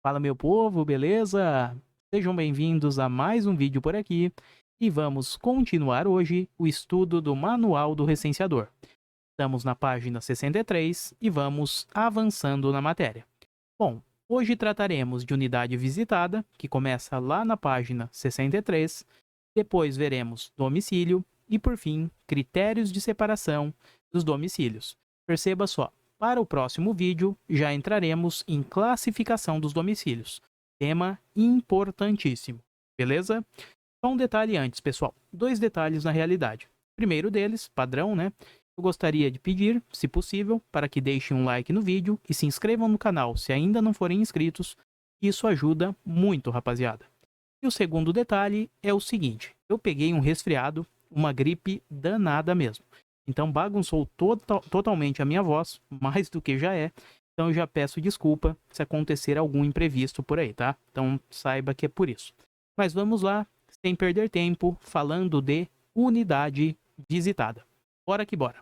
Fala meu povo, beleza? Sejam bem-vindos a mais um vídeo por aqui e vamos continuar hoje o estudo do Manual do Recenseador. Estamos na página 63 e vamos avançando na matéria. Bom, hoje trataremos de unidade visitada, que começa lá na página 63, depois veremos domicílio e, por fim, critérios de separação dos domicílios. Perceba só, para o próximo vídeo já entraremos em classificação dos domicílios. Tema importantíssimo, beleza? Só um detalhe antes, pessoal. Dois detalhes na realidade. Primeiro deles, padrão, né? Eu gostaria de pedir, se possível, para que deixem um like no vídeo e se inscrevam no canal se ainda não forem inscritos. Isso ajuda muito, rapaziada. E o segundo detalhe é o seguinte: eu peguei um resfriado, uma gripe danada mesmo. Então bagunçou totalmente a minha voz, mais do que já é. Então eu já peço desculpa se acontecer algum imprevisto por aí, tá? Então saiba que é por isso. Mas vamos lá, sem perder tempo, falando de unidade visitada. Bora que bora.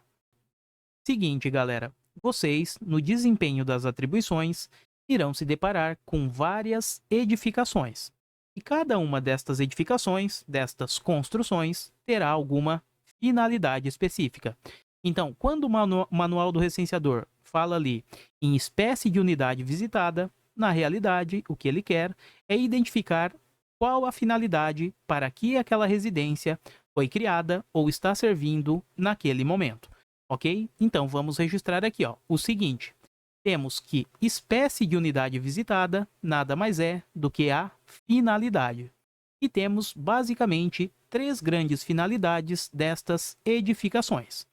Seguinte, galera, vocês, no desempenho das atribuições, irão se deparar com várias edificações. E cada uma destas edificações, destas construções, terá alguma finalidade específica. Então, quando o manual do recenseador fala ali em espécie de unidade visitada, na realidade, o que ele quer é identificar qual a finalidade para que aquela residência foi criada ou está servindo naquele momento. Ok? Então vamos registrar aqui o seguinte: temos que espécie de unidade visitada nada mais é do que a finalidade. E temos basicamente três grandes finalidades destas edificações.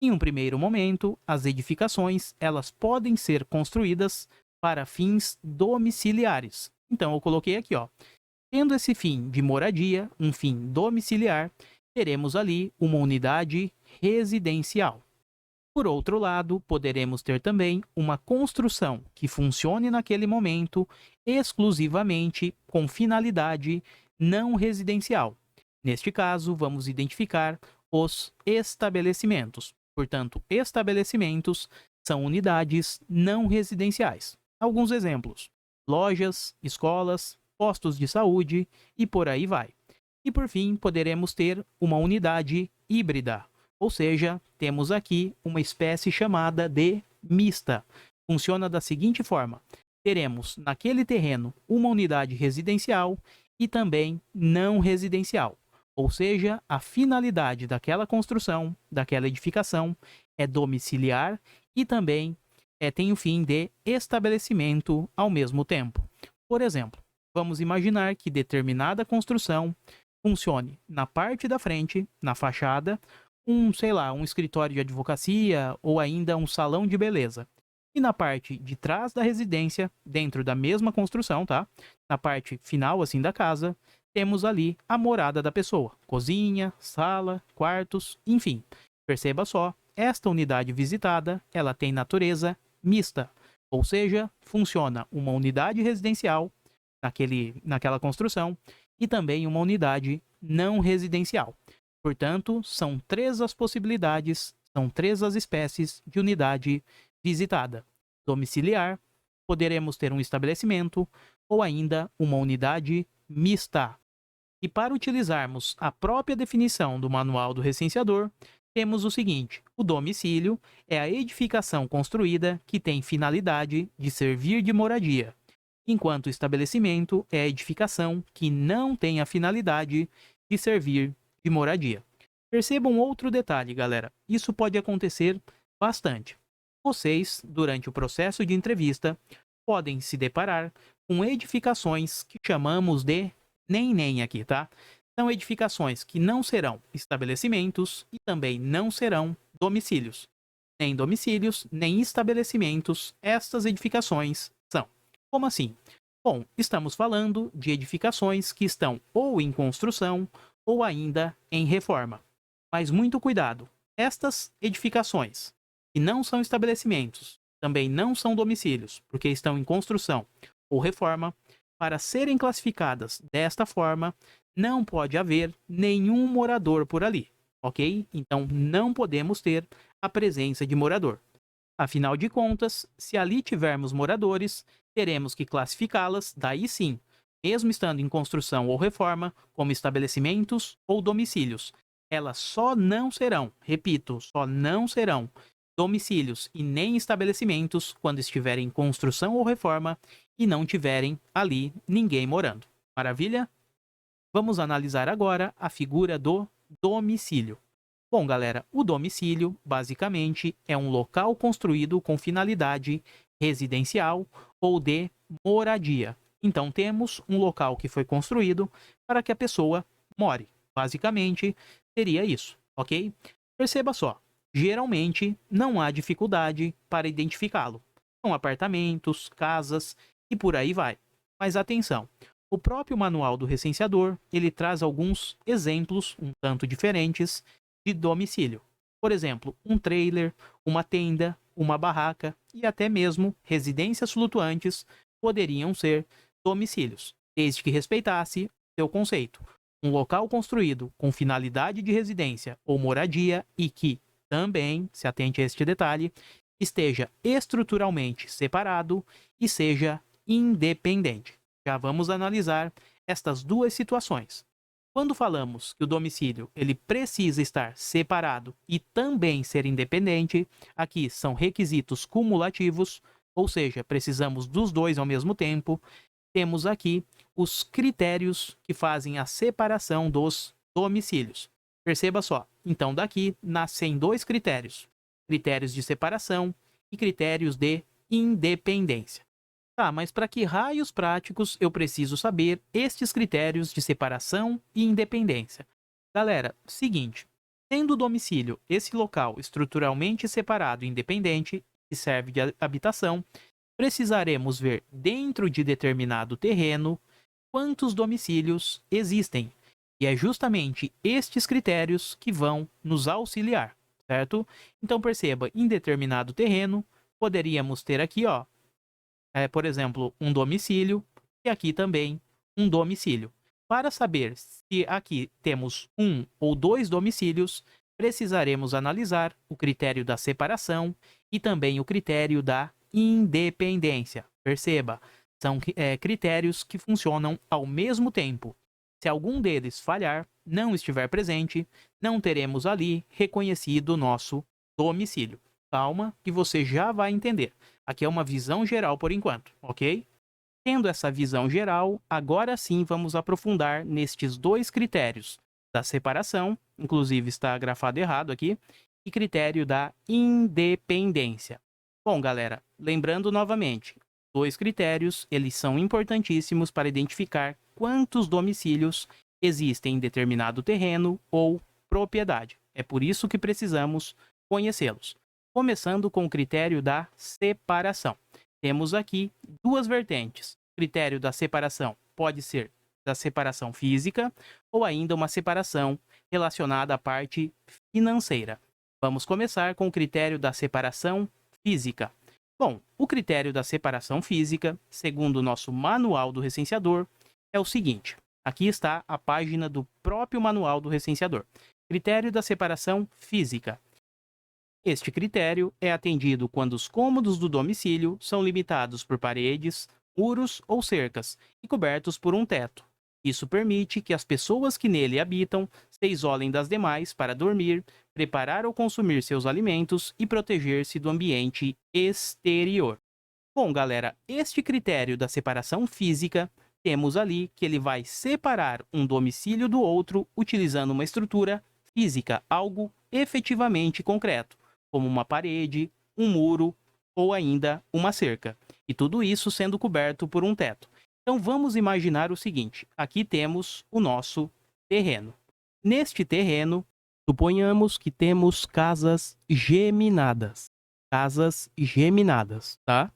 Em um primeiro momento, as edificações elas podem ser construídas para fins domiciliares. Então eu coloquei aqui, tendo esse fim de moradia, um fim domiciliar, teremos ali uma unidade residencial. Por outro lado, poderemos ter também uma construção que funcione naquele momento exclusivamente com finalidade não residencial. Neste caso, vamos identificar os estabelecimentos. Portanto, estabelecimentos são unidades não residenciais. Alguns exemplos: lojas, escolas, postos de saúde e por aí vai. E por fim, poderemos ter uma unidade híbrida, ou seja, temos aqui uma espécie chamada de mista. Funciona da seguinte forma: teremos naquele terreno uma unidade residencial e também não residencial. Ou seja, a finalidade daquela construção, daquela edificação, é domiciliar e também tem o fim de estabelecimento ao mesmo tempo. Por exemplo, vamos imaginar que determinada construção funcione na parte da frente, na fachada, sei lá, um escritório de advocacia ou ainda um salão de beleza. E na parte de trás da residência, dentro da mesma construção, tá? Na parte final, assim, da casa, temos ali a morada da pessoa. Cozinha, sala, quartos, enfim. Perceba só, esta unidade visitada, ela tem natureza mista. Ou seja, funciona uma unidade residencial naquela construção e também uma unidade não residencial. Portanto, são três as possibilidades, são três as espécies de unidade visitada: domiciliar, poderemos ter um estabelecimento ou ainda uma unidade mista. E para utilizarmos a própria definição do Manual do Recenseador, temos o seguinte: o domicílio é a edificação construída que tem finalidade de servir de moradia, enquanto o estabelecimento é a edificação que não tem a finalidade de servir de moradia. Percebam um outro detalhe, galera. Isso pode acontecer bastante. Vocês, durante o processo de entrevista, podem se deparar com edificações que chamamos de nem aqui, tá? São edificações que não serão estabelecimentos e também não serão domicílios. Nem domicílios, nem estabelecimentos, estas edificações são. Como assim? Bom, estamos falando de edificações que estão ou em construção ou ainda em reforma. Mas muito cuidado, estas edificações, que não são estabelecimentos, também não são domicílios, porque estão em construção ou reforma, para serem classificadas desta forma, não pode haver nenhum morador por ali, ok? Então não podemos ter a presença de morador. Afinal de contas, se ali tivermos moradores, teremos que classificá-las, daí sim, mesmo estando em construção ou reforma, como estabelecimentos ou domicílios. Elas só não serão, repito, só não serão domicílios e nem estabelecimentos quando estiverem em construção ou reforma e não tiverem ali ninguém morando. Maravilha? Vamos analisar agora a figura do domicílio. Bom, galera, o domicílio, basicamente, é um local construído com finalidade residencial ou de moradia. Então, temos um local que foi construído para que a pessoa more. Basicamente, seria isso, ok? Perceba só, geralmente não há dificuldade para identificá-lo. São apartamentos, casas e por aí vai. Mas atenção, o próprio manual do recenseador, ele traz alguns exemplos um tanto diferentes de domicílio. Por exemplo, um trailer, uma tenda, uma barraca e até mesmo residências flutuantes poderiam ser domicílios, desde que respeitasse seu conceito. Um local construído com finalidade de residência ou moradia e que também, se atente a este detalhe, esteja estruturalmente separado e seja independente. Já vamos analisar estas duas situações. Quando falamos que o domicílio ele precisa estar separado e também ser independente, aqui são requisitos cumulativos, ou seja, precisamos dos dois ao mesmo tempo. Temos aqui os critérios que fazem a separação dos domicílios. Perceba só, então daqui nascem dois critérios: critérios de separação e critérios de independência. Tá, mas para que raios práticos eu preciso saber estes critérios de separação e independência? Galera, seguinte, tendo o domicílio esse local estruturalmente separado e independente, que serve de habitação, precisaremos ver dentro de determinado terreno quantos domicílios existem. E é justamente estes critérios que vão nos auxiliar, certo? Então perceba, em determinado terreno, poderíamos ter aqui, ó, por exemplo, um domicílio e aqui também um domicílio. Para saber se aqui temos um ou dois domicílios, precisaremos analisar o critério da separação e também o critério da independência. Perceba, são critérios que funcionam ao mesmo tempo. Se algum deles falhar, não estiver presente, não teremos ali reconhecido o nosso domicílio. Calma, que você já vai entender. Aqui é uma visão geral por enquanto, ok? Tendo essa visão geral, agora sim vamos aprofundar nestes dois critérios da separação, inclusive está grafado errado aqui, e critério da independência. Bom, galera, lembrando novamente, dois critérios, eles são importantíssimos para identificar quantos domicílios existem em determinado terreno ou propriedade. É por isso que precisamos conhecê-los. Começando com o critério da separação. Temos aqui duas vertentes. O critério da separação pode ser da separação física ou ainda uma separação relacionada à parte financeira. Vamos começar com o critério da separação física. Bom, o critério da separação física, segundo o nosso manual do recenseador, é o seguinte. Aqui está a página do próprio manual do recenseador. Critério da separação física. Este critério é atendido quando os cômodos do domicílio são limitados por paredes, muros ou cercas e cobertos por um teto. Isso permite que as pessoas que nele habitam se isolem das demais para dormir, preparar ou consumir seus alimentos e proteger-se do ambiente exterior. Bom, galera, este critério da separação física, temos ali que ele vai separar um domicílio do outro utilizando uma estrutura física, algo efetivamente concreto, como uma parede, um muro ou ainda uma cerca. E tudo isso sendo coberto por um teto. Então vamos imaginar o seguinte, aqui temos o nosso terreno. Neste terreno, suponhamos que temos casas geminadas. Casas geminadas, tá?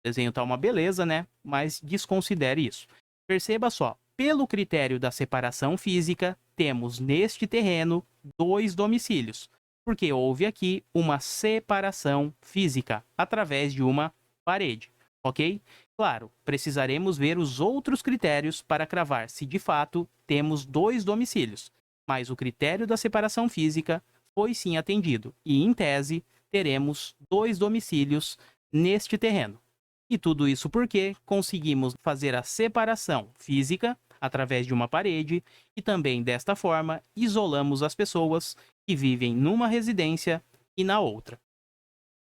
O desenho tá uma beleza, né? Mas desconsidere isso. Perceba só, pelo critério da separação física, temos neste terreno dois domicílios, porque houve aqui uma separação física através de uma parede, ok? Claro, precisaremos ver os outros critérios para cravar se de fato temos dois domicílios, mas o critério da separação física foi sim atendido e, em tese, teremos 2 domicílios neste terreno. E tudo isso porque conseguimos fazer a separação física através de uma parede e também desta forma isolamos as pessoas que vivem numa residência e na outra.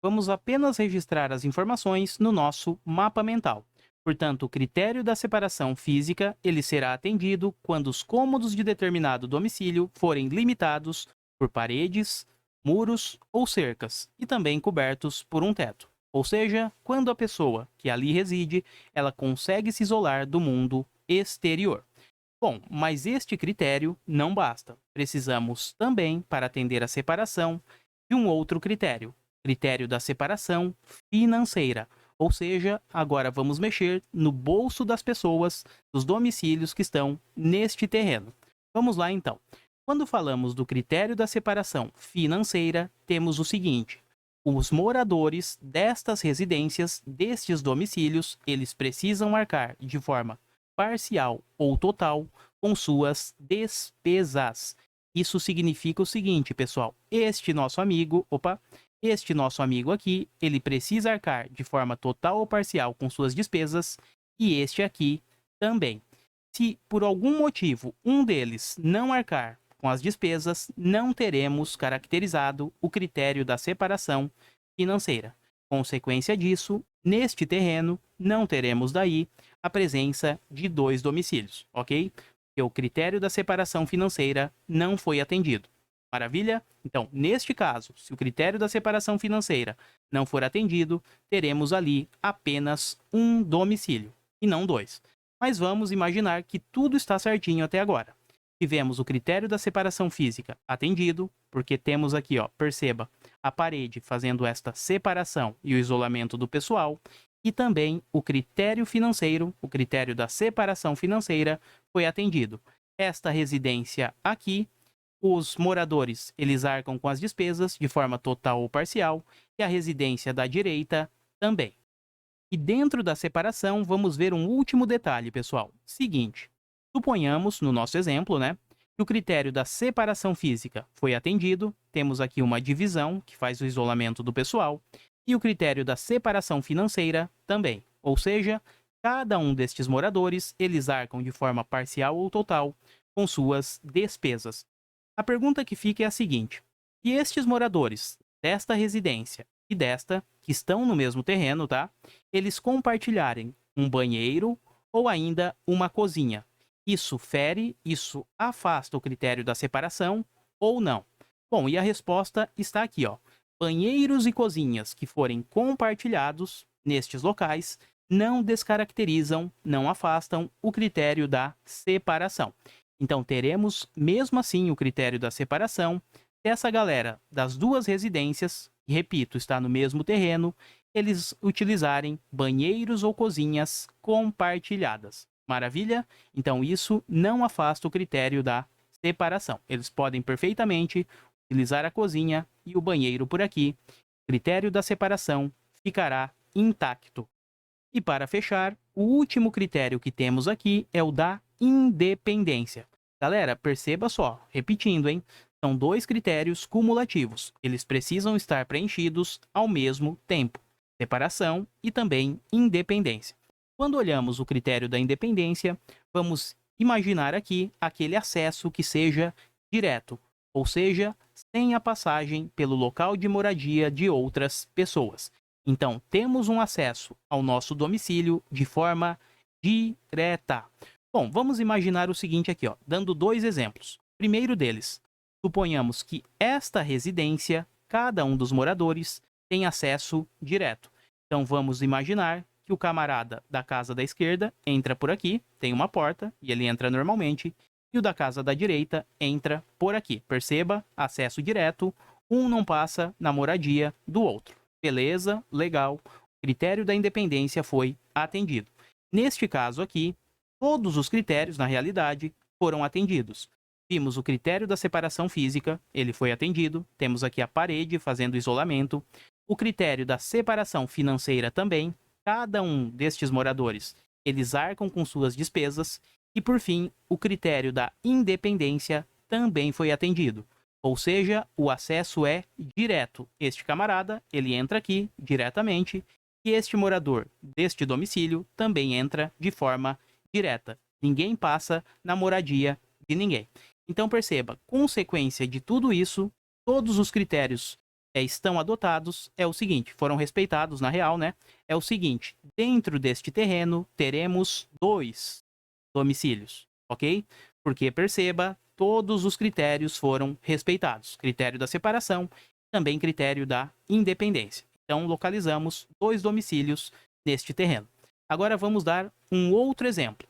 Vamos apenas registrar as informações no nosso mapa mental. Portanto, o critério da separação física ele será atendido quando os cômodos de determinado domicílio forem limitados por paredes, muros ou cercas e também cobertos por um teto. Ou seja, quando a pessoa que ali reside, ela consegue se isolar do mundo exterior. Bom, mas este critério não basta. Precisamos também, para atender a separação, de um outro critério, critério da separação financeira. Ou seja, agora vamos mexer no bolso das pessoas, dos domicílios que estão neste terreno. Vamos lá então. Quando falamos do critério da separação financeira, temos o seguinte: os moradores destas residências, destes domicílios, eles precisam arcar de forma parcial ou total com suas despesas. Isso significa o seguinte, pessoal: este nosso amigo aqui, ele precisa arcar de forma total ou parcial com suas despesas e este aqui também. Se por algum motivo um deles não arcar com as despesas, não teremos caracterizado o critério da separação financeira. Consequência disso, neste terreno, não teremos daí a presença de 2 domicílios, ok? Porque o critério da separação financeira não foi atendido. Maravilha? Então, neste caso, se o critério da separação financeira não for atendido, teremos ali apenas um domicílio, e não 2. Mas vamos imaginar que tudo está certinho até agora. Tivemos o critério da separação física atendido, porque temos aqui, ó, perceba, a parede fazendo esta separação e o isolamento do pessoal, e também o critério financeiro, o critério da separação financeira foi atendido. Esta residência aqui, os moradores, eles arcam com as despesas de forma total ou parcial, e a residência da direita também. E dentro da separação, vamos ver um último detalhe, pessoal. Seguinte, suponhamos, no nosso exemplo, né, que o critério da separação física foi atendido, temos aqui uma divisão que faz o isolamento do pessoal, e o critério da separação financeira também. Ou seja, cada um destes moradores, eles arcam de forma parcial ou total com suas despesas. A pergunta que fica é a seguinte: se estes moradores desta residência e desta, que estão no mesmo terreno, tá? Eles compartilharem um banheiro ou ainda uma cozinha, isso fere, isso afasta o critério da separação ou não? Bom, e a resposta está aqui, ó. Banheiros e cozinhas que forem compartilhados nestes locais não descaracterizam, não afastam o critério da separação. Então, teremos, mesmo assim, o critério da separação dessa galera das 2 residências, que, repito, está no mesmo terreno, eles utilizarem banheiros ou cozinhas compartilhadas. Maravilha? Então, isso não afasta o critério da separação. Eles podem perfeitamente utilizar a cozinha e o banheiro por aqui. O critério da separação ficará intacto. E para fechar, o último critério que temos aqui é o da independência. Galera, perceba só, repetindo, hein? São 2 critérios cumulativos. Eles precisam estar preenchidos ao mesmo tempo: separação e também independência. Quando olhamos o critério da independência, vamos imaginar aqui aquele acesso que seja direto, ou seja, sem a passagem pelo local de moradia de outras pessoas. Então, temos um acesso ao nosso domicílio de forma direta. Bom, vamos imaginar o seguinte aqui, ó, dando 2 exemplos. Primeiro deles, suponhamos que esta residência, cada um dos moradores, tem acesso direto. Então, vamos imaginar que o camarada da casa da esquerda entra por aqui, tem uma porta e ele entra normalmente, e o da casa da direita entra por aqui. Perceba, acesso direto, um não passa na moradia do outro. Beleza, legal, o critério da independência foi atendido. Neste caso aqui, todos os critérios, na realidade, foram atendidos. Vimos o critério da separação física, ele foi atendido, temos aqui a parede fazendo isolamento, o critério da separação financeira também, cada um destes moradores, eles arcam com suas despesas, e por fim, o critério da independência também foi atendido. Ou seja, o acesso é direto. Este camarada, ele entra aqui diretamente e este morador deste domicílio também entra de forma direta. Ninguém passa na moradia de ninguém. Então perceba, consequência de tudo isso, todos os critérios estão adotados, é o seguinte, foram respeitados na real, né? É o seguinte, dentro deste terreno teremos 2 domicílios, ok? Porque perceba, todos os critérios foram respeitados. Critério da separação, também critério da independência. Então, localizamos 2 domicílios neste terreno. Agora vamos dar um outro exemplo.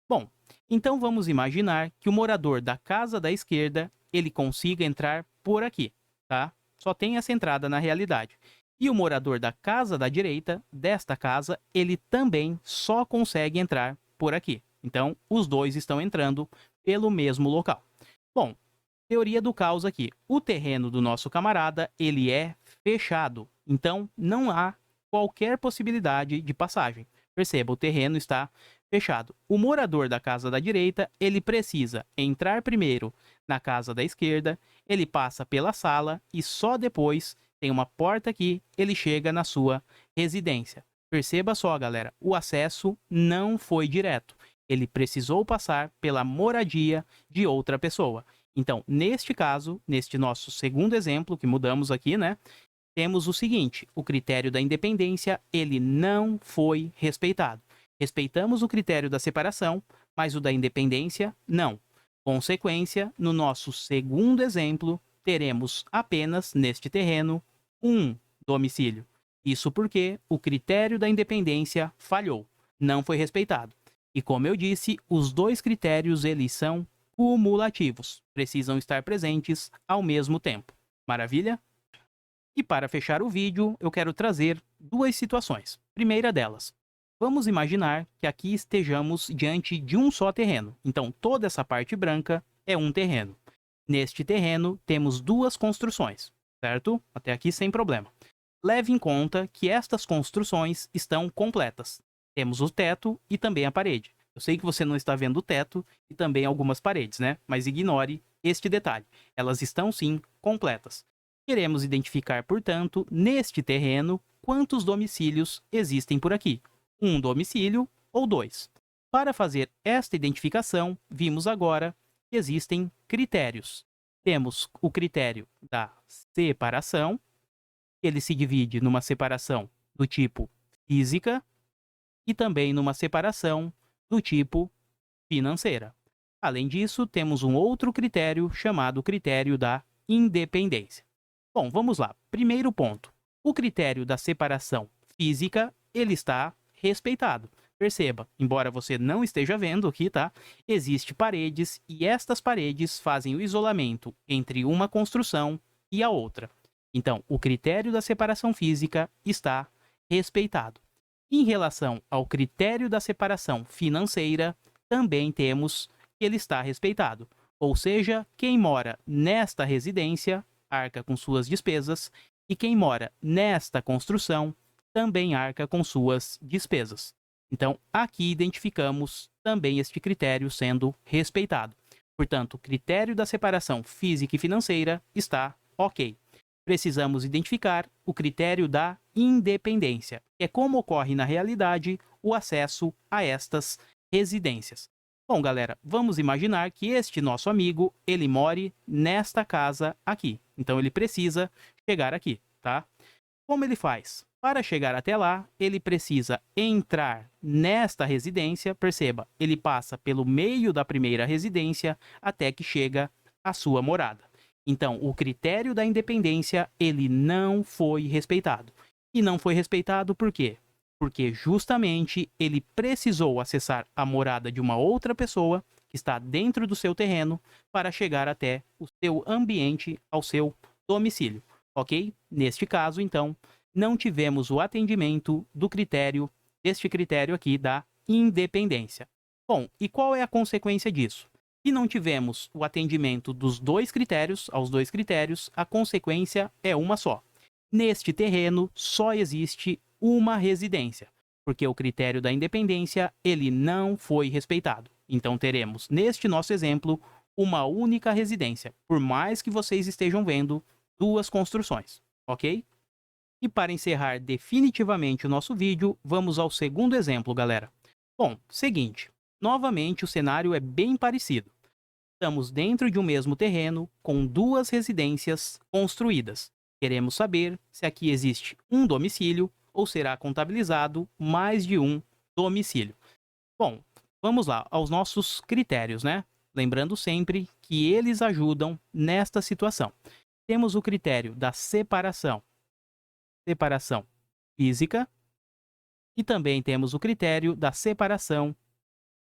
Bom, então vamos imaginar que o morador da casa da esquerda, ele consiga entrar por aqui, tá? Só tem essa entrada na realidade. E o morador da casa da direita, desta casa, ele também só consegue entrar por aqui. Então, os dois estão entrando pelo mesmo local. Bom, teoria do caos aqui. O terreno do nosso camarada, ele é fechado. Então, não há qualquer possibilidade de passagem. Perceba, o terreno está fechado. O morador da casa da direita, ele precisa entrar primeiro na casa da esquerda, ele passa pela sala e só depois tem uma porta aqui, ele chega na sua residência. Perceba só, galera, o acesso não foi direto. Ele precisou passar pela moradia de outra pessoa. Então, neste caso, neste nosso segundo exemplo que mudamos aqui, né? Temos o seguinte, o critério da independência, ele não foi respeitado. Respeitamos o critério da separação, mas o da independência, não. Consequência, no nosso segundo exemplo, teremos apenas, neste terreno, um domicílio. Isso porque o critério da independência falhou, não foi respeitado. E como eu disse, os dois critérios, eles são cumulativos, precisam estar presentes ao mesmo tempo. Maravilha? E para fechar o vídeo, eu quero trazer 2 situações. Primeira delas, vamos imaginar que aqui estejamos diante de um só terreno. Então, toda essa parte branca é um terreno. Neste terreno, temos 2 construções, certo? Até aqui sem problema. Leve em conta que estas construções estão completas. Temos o teto e também a parede. Eu sei que você não está vendo o teto e também algumas paredes, né? Mas ignore este detalhe. Elas estão sim completas. Queremos identificar, portanto, neste terreno, quantos domicílios existem por aqui. Um domicílio ou 2. Para fazer esta identificação, vimos agora que existem critérios. Temos o critério da separação. Ele se divide numa separação do tipo física e também numa separação do tipo financeira. Além disso, temos um outro critério chamado critério da independência. Bom, vamos lá. Primeiro ponto. O critério da separação física, ele está respeitado. Perceba, embora você não esteja vendo aqui, tá? Existem paredes e estas paredes fazem o isolamento entre uma construção e a outra. Então, o critério da separação física está respeitado. Em relação ao critério da separação financeira, também temos que ele está respeitado. Ou seja, quem mora nesta residência arca com suas despesas e quem mora nesta construção também arca com suas despesas. Então, aqui identificamos também este critério sendo respeitado. Portanto, o critério da separação física e financeira está ok. Precisamos identificar o critério da independência, que é como ocorre na realidade o acesso a estas residências. Bom, galera, vamos imaginar que este nosso amigo, ele more nesta casa aqui. Então, ele precisa chegar aqui, tá? Como ele faz? Para chegar até lá, ele precisa entrar nesta residência. Perceba, ele passa pelo meio da primeira residência até que chega à sua morada. Então, o critério da independência, ele não foi respeitado. E não foi respeitado por quê? Porque justamente ele precisou acessar a morada de uma outra pessoa que está dentro do seu terreno para chegar até o seu ambiente, ao seu domicílio, ok? Neste caso, então, não tivemos o atendimento deste critério aqui da independência. Bom, e qual é a consequência disso? Se não tivemos o atendimento dos 2 critérios, aos 2 critérios, a consequência é uma só. Neste terreno só existe uma residência, porque o critério da independência ele não foi respeitado. Então teremos, neste nosso exemplo, uma única residência, por mais que vocês estejam vendo duas construções, ok? E para encerrar definitivamente o nosso vídeo, vamos ao segundo exemplo, galera. Bom, seguinte, novamente o cenário é bem parecido. Estamos dentro de um mesmo terreno, com duas residências construídas. Queremos saber se aqui existe um domicílio ou será contabilizado mais de um domicílio. Bom, vamos lá aos nossos critérios, né? Lembrando sempre que eles ajudam nesta situação. Temos o critério da separação física, e também temos o critério da separação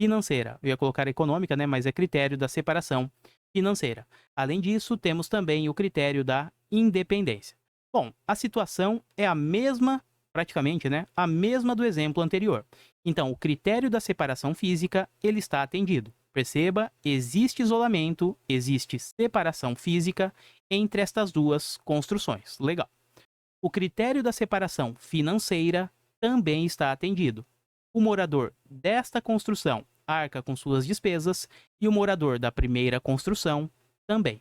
financeira. Eu ia colocar econômica, né? Mas é critério da separação financeira. Além disso, temos também o critério da independência. Bom, a situação é a mesma, praticamente, né? A mesma do exemplo anterior. Então, o critério da separação física, ele está atendido. Perceba, existe isolamento, existe separação física entre estas duas construções. Legal. O critério da separação financeira também está atendido. O morador desta construção arca com suas despesas e o morador da primeira construção também.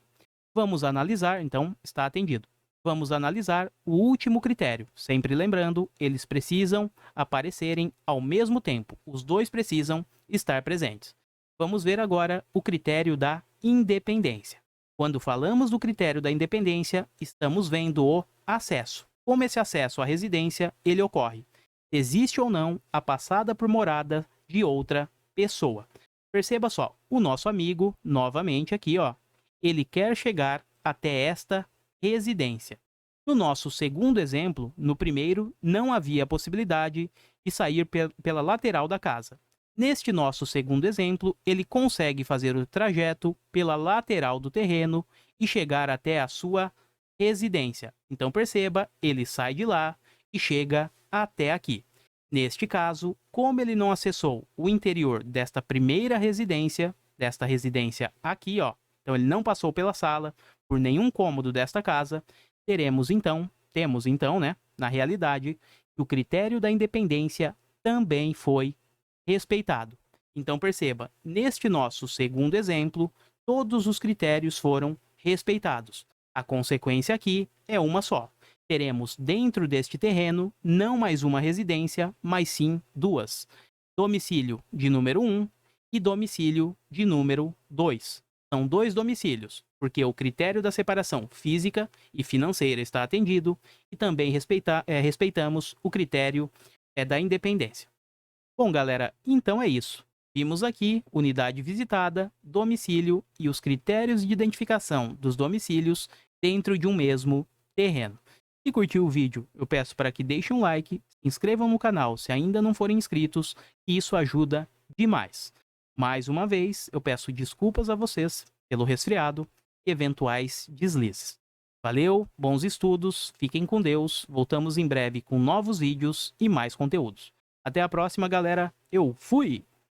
Vamos analisar, então, está atendido. Vamos analisar o último critério. Sempre lembrando, eles precisam aparecerem ao mesmo tempo. Os dois precisam estar presentes. Vamos ver agora o critério da independência. Quando falamos do critério da independência, estamos vendo o acesso. Como esse acesso à residência, ele ocorre? Existe ou não a passada por morada de outra pessoa. Perceba só, o nosso amigo, novamente aqui, ó, ele quer chegar até esta residência. No nosso segundo exemplo, no primeiro, não havia a possibilidade de sair pela lateral da casa. Neste nosso segundo exemplo, ele consegue fazer o trajeto pela lateral do terreno e chegar até a sua residência. Então perceba, ele sai de lá e chega até aqui. Neste caso, como ele não acessou o interior desta primeira residência, desta residência aqui, ó, então ele não passou pela sala, por nenhum cômodo desta casa, temos então, né, na realidade, que o critério da independência também foi respeitado. Então perceba, neste nosso segundo exemplo, todos os critérios foram respeitados. A consequência aqui é uma só. Teremos dentro deste terreno não mais uma residência, mas sim duas. Domicílio de número 1 e domicílio de número 2. São dois domicílios, porque o critério da separação física e financeira está atendido e também respeitamos o critério da independência. Bom, galera, então é isso. Vimos aqui unidade visitada, domicílio e os critérios de identificação dos domicílios dentro de um mesmo terreno. Se curtiu o vídeo, eu peço para que deixem um like, se inscrevam no canal se ainda não forem inscritos, e isso ajuda demais. Mais uma vez, eu peço desculpas a vocês pelo resfriado e eventuais deslizes. Valeu, bons estudos, fiquem com Deus, voltamos em breve com novos vídeos e mais conteúdos. Até a próxima, galera. Eu fui!